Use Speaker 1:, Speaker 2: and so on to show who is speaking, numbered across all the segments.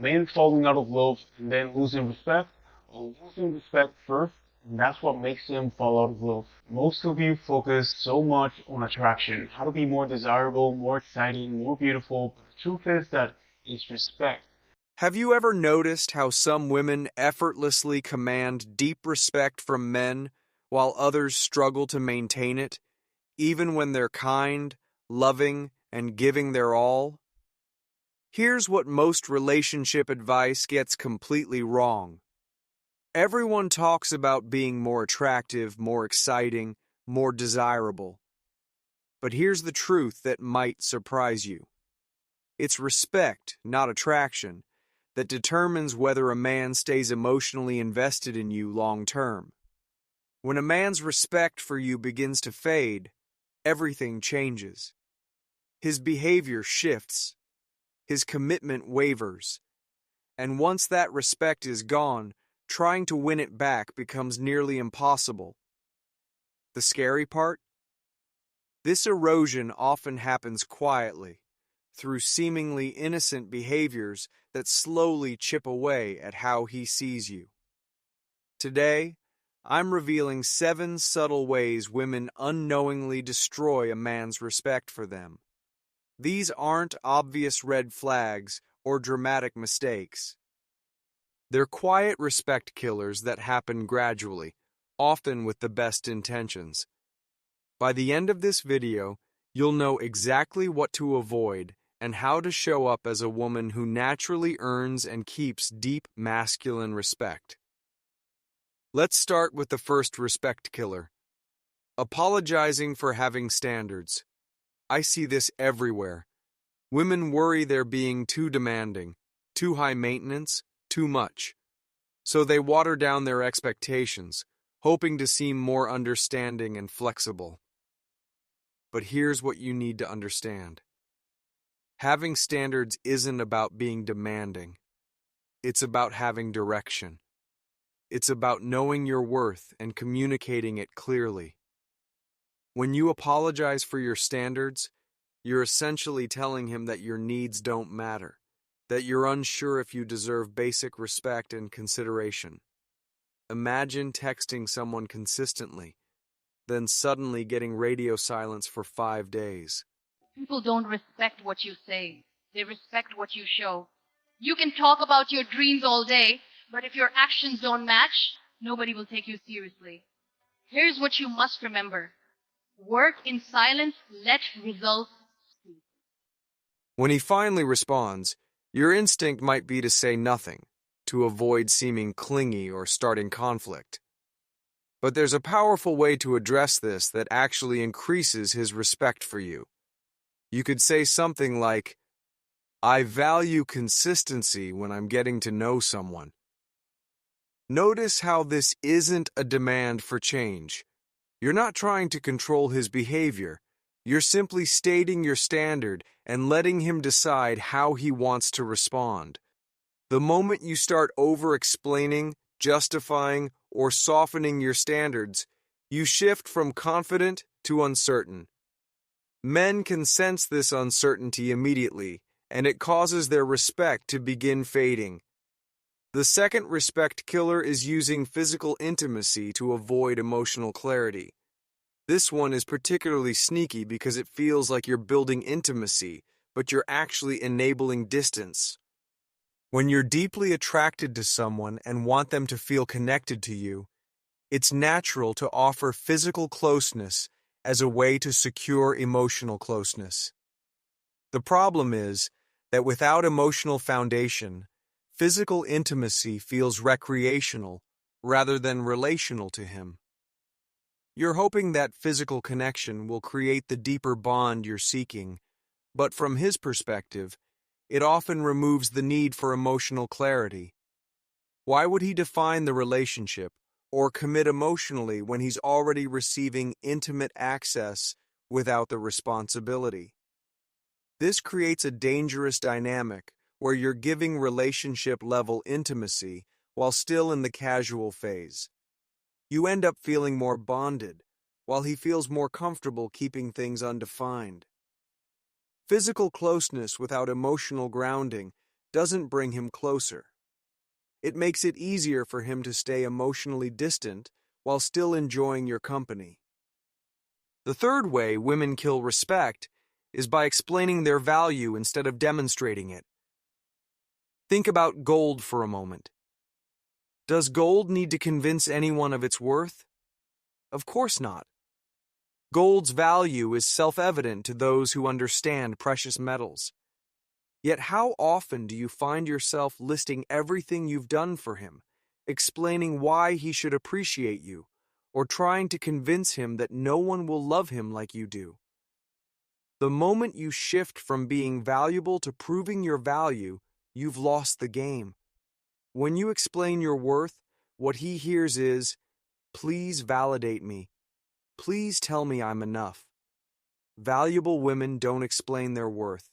Speaker 1: Men falling out of love and then losing respect, or losing respect first, and that's what makes them fall out of love. Most of you focus so much on attraction, how to be more desirable, more exciting, more beautiful, but the truth is that it's respect.
Speaker 2: Have you ever noticed how some women effortlessly command deep respect from men while others struggle to maintain it, even when they're kind, loving, and giving their all? Here's what most relationship advice gets completely wrong. Everyone talks about being more attractive, more exciting, more desirable. But here's the truth that might surprise you. It's respect, not attraction, that determines whether a man stays emotionally invested in you long term. When a man's respect for you begins to fade, everything changes. His behavior shifts, his commitment wavers, and once that respect is gone, trying to win it back becomes nearly impossible. The scary part? This erosion often happens quietly, through seemingly innocent behaviors that slowly chip away at how he sees you. Today, I'm revealing 7 subtle ways women unknowingly destroy a man's respect for them. These aren't obvious red flags or dramatic mistakes. They're quiet respect killers that happen gradually, often with the best intentions. By the end of this video, you'll know exactly what to avoid and how to show up as a woman who naturally earns and keeps deep masculine respect. Let's start with the first respect killer: apologizing for having standards. I see this everywhere. Women worry they're being too demanding, too high maintenance, too much. So they water down their expectations, hoping to seem more understanding and flexible. But here's what you need to understand. Having standards isn't about being demanding. It's about having direction. It's about knowing your worth and communicating it clearly. When you apologize for your standards, you're essentially telling him that your needs don't matter, that you're unsure if you deserve basic respect and consideration. Imagine texting someone consistently, then suddenly getting radio silence for 5 days.
Speaker 3: People don't respect what you say. They respect what you show. You can talk about your dreams all day, but if your actions don't match, nobody will take you seriously. Here's what you must remember. Work in silence, let results speak.
Speaker 2: When he finally responds, your instinct might be to say nothing, to avoid seeming clingy or starting conflict. But there's a powerful way to address this that actually increases his respect for you. You could say something like, "I value consistency when I'm getting to know someone." Notice how this isn't a demand for change. You're not trying to control his behavior. You're simply stating your standard and letting him decide how he wants to respond. The moment you start over-explaining, justifying, or softening your standards, you shift from confident to uncertain. Men can sense this uncertainty immediately, and it causes their respect to begin fading. The second respect killer is using physical intimacy to avoid emotional clarity. This one is particularly sneaky because it feels like you're building intimacy, but you're actually enabling distance. When you're deeply attracted to someone and want them to feel connected to you, it's natural to offer physical closeness as a way to secure emotional closeness. The problem is that without emotional foundation, physical intimacy feels recreational rather than relational to him. You're hoping that physical connection will create the deeper bond you're seeking, but from his perspective, it often removes the need for emotional clarity. Why would he define the relationship or commit emotionally when he's already receiving intimate access without the responsibility? This creates a dangerous dynamic where you're giving relationship-level intimacy while still in the casual phase. You end up feeling more bonded, while he feels more comfortable keeping things undefined. Physical closeness without emotional grounding doesn't bring him closer. It makes it easier for him to stay emotionally distant while still enjoying your company. The third way women kill respect is by explaining their value instead of demonstrating it. Think about gold for a moment. Does gold need to convince anyone of its worth? Of course not. Gold's value is self-evident to those who understand precious metals. Yet how often do you find yourself listing everything you've done for him, explaining why he should appreciate you, or trying to convince him that no one will love him like you do? The moment you shift from being valuable to proving your value, you've lost the game. When you explain your worth, what he hears is, "Please validate me. Please tell me I'm enough." Valuable women don't explain their worth.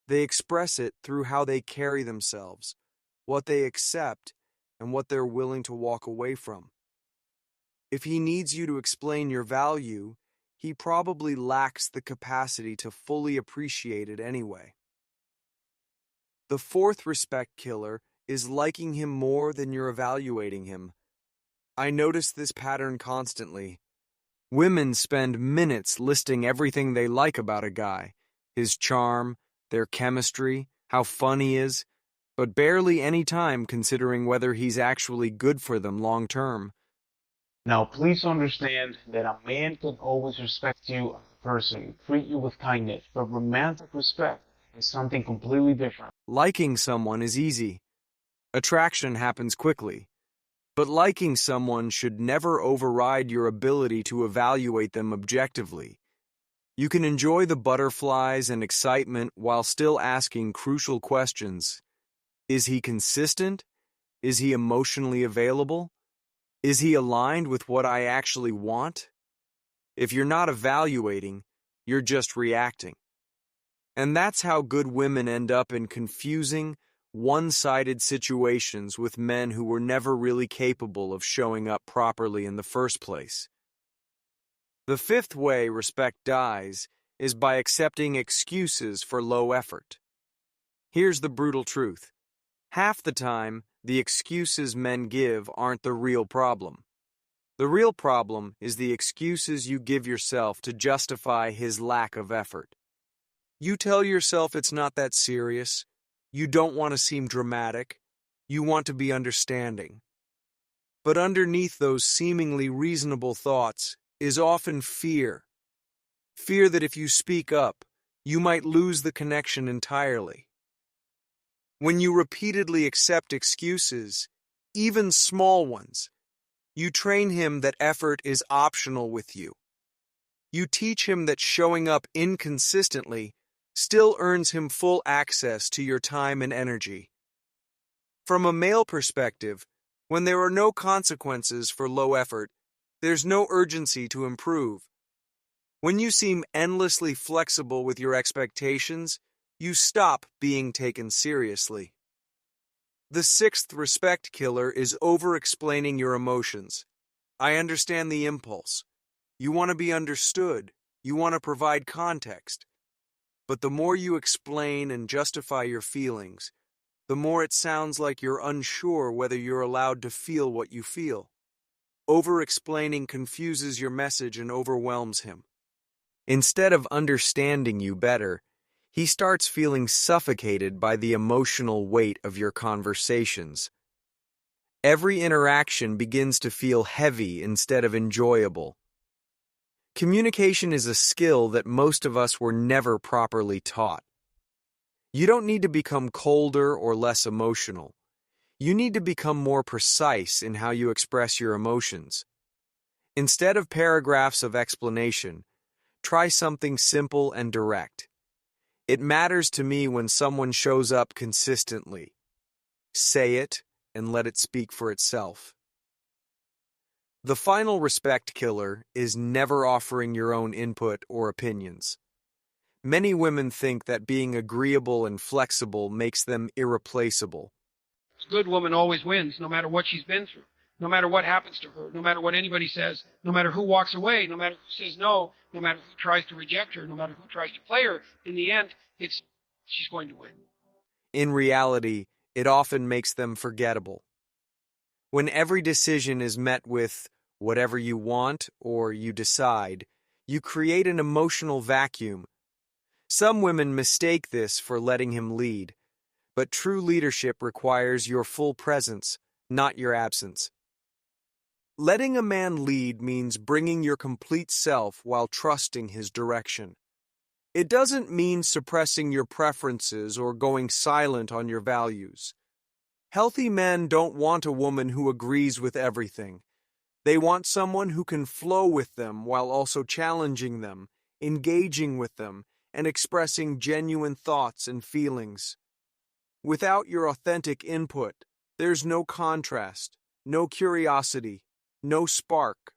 Speaker 2: They express it through how they carry themselves, what they accept, and what they're willing to walk away from. If he needs you to explain your value, he probably lacks the capacity to fully appreciate it anyway. The fourth respect killer is liking him more than you're evaluating him. I notice this pattern constantly. Women spend minutes listing everything they like about a guy, his charm, their chemistry, how fun he is, but barely any time considering whether he's actually good for them long term.
Speaker 1: Now, please understand that a man can always respect you as a person, treat you with kindness, but romantic respect is something completely different.
Speaker 2: Liking someone is easy. Attraction happens quickly. But liking someone should never override your ability to evaluate them objectively. You can enjoy the butterflies and excitement while still asking crucial questions. Is he consistent? Is he emotionally available? Is he aligned with what I actually want? If you're not evaluating, you're just reacting. And that's how good women end up in confusing, one-sided situations with men who were never really capable of showing up properly in the first place. The fifth way respect dies is by accepting excuses for low effort. Here's the brutal truth. Half the time, the excuses men give aren't the real problem. The real problem is the excuses you give yourself to justify his lack of effort. You tell yourself it's not that serious. You don't want to seem dramatic. You want to be understanding. But underneath those seemingly reasonable thoughts is often fear. Fear that if you speak up, you might lose the connection entirely. When you repeatedly accept excuses, even small ones, you train him that effort is optional with you. You teach him that showing up inconsistently still earns him full access to your time and energy. From a male perspective, when there are no consequences for low effort, there's no urgency to improve. When you seem endlessly flexible with your expectations, you stop being taken seriously. The sixth respect killer is over-explaining your emotions. I understand the impulse. You want to be understood. You want to provide context. But the more you explain and justify your feelings, the more it sounds like you're unsure whether you're allowed to feel what you feel. Over-explaining confuses your message and overwhelms him. Instead of understanding you better, he starts feeling suffocated by the emotional weight of your conversations. Every interaction begins to feel heavy instead of enjoyable. Communication is a skill that most of us were never properly taught. You don't need to become colder or less emotional. You need to become more precise in how you express your emotions. Instead of paragraphs of explanation, try something simple and direct. It matters to me when someone shows up consistently. Say it and let it speak for itself. The final respect killer is never offering your own input or opinions. Many women think that being agreeable and flexible makes them irreplaceable.
Speaker 4: A good woman always wins, no matter what she's been through, no matter what happens to her, no matter what anybody says, no matter who walks away, no matter who says no, no matter who tries to reject her, no matter who tries to play her. In the end, she's going to win.
Speaker 2: In reality, it often makes them forgettable. When every decision is met with whatever you want or you decide, you create an emotional vacuum. Some women mistake this for letting him lead, but true leadership requires your full presence, not your absence. Letting a man lead means bringing your complete self while trusting his direction. It doesn't mean suppressing your preferences or going silent on your values. Healthy men don't want a woman who agrees with everything. They want someone who can flow with them while also challenging them, engaging with them, and expressing genuine thoughts and feelings. Without your authentic input, there's no contrast, no curiosity, no spark.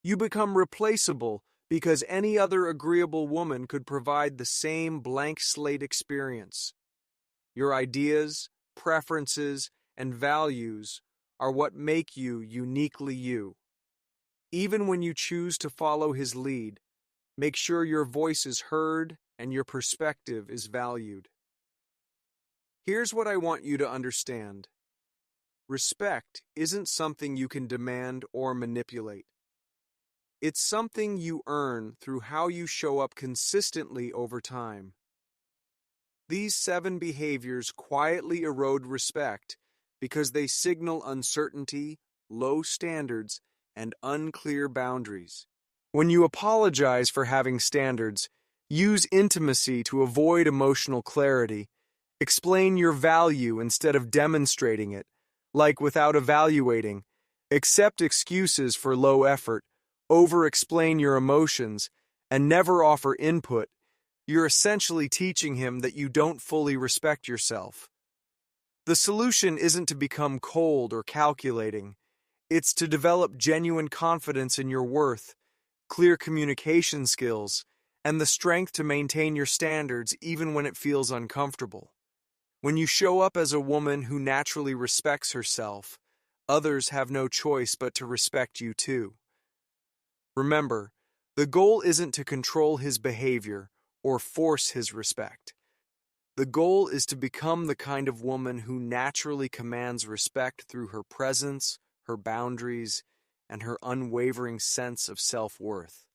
Speaker 2: You become replaceable because any other agreeable woman could provide the same blank slate experience. Your ideas, preferences, and values are what make you uniquely you. Even when you choose to follow his lead, make sure your voice is heard and your perspective is valued. Here's what I want you to understand. Respect isn't something you can demand or manipulate. It's something you earn through how you show up consistently over time. These 7 behaviors quietly erode respect because they signal uncertainty, low standards, and unclear boundaries. When you apologize for having standards, use intimacy to avoid emotional clarity, explain your value instead of demonstrating it, like without evaluating, accept excuses for low effort, over-explain your emotions, and never offer input, you're essentially teaching him that you don't fully respect yourself. The solution isn't to become cold or calculating. It's to develop genuine confidence in your worth, clear communication skills, and the strength to maintain your standards even when it feels uncomfortable. When you show up as a woman who naturally respects herself, others have no choice but to respect you too. Remember, the goal isn't to control his behavior or force his respect. The goal is to become the kind of woman who naturally commands respect through her presence, her boundaries, and her unwavering sense of self-worth.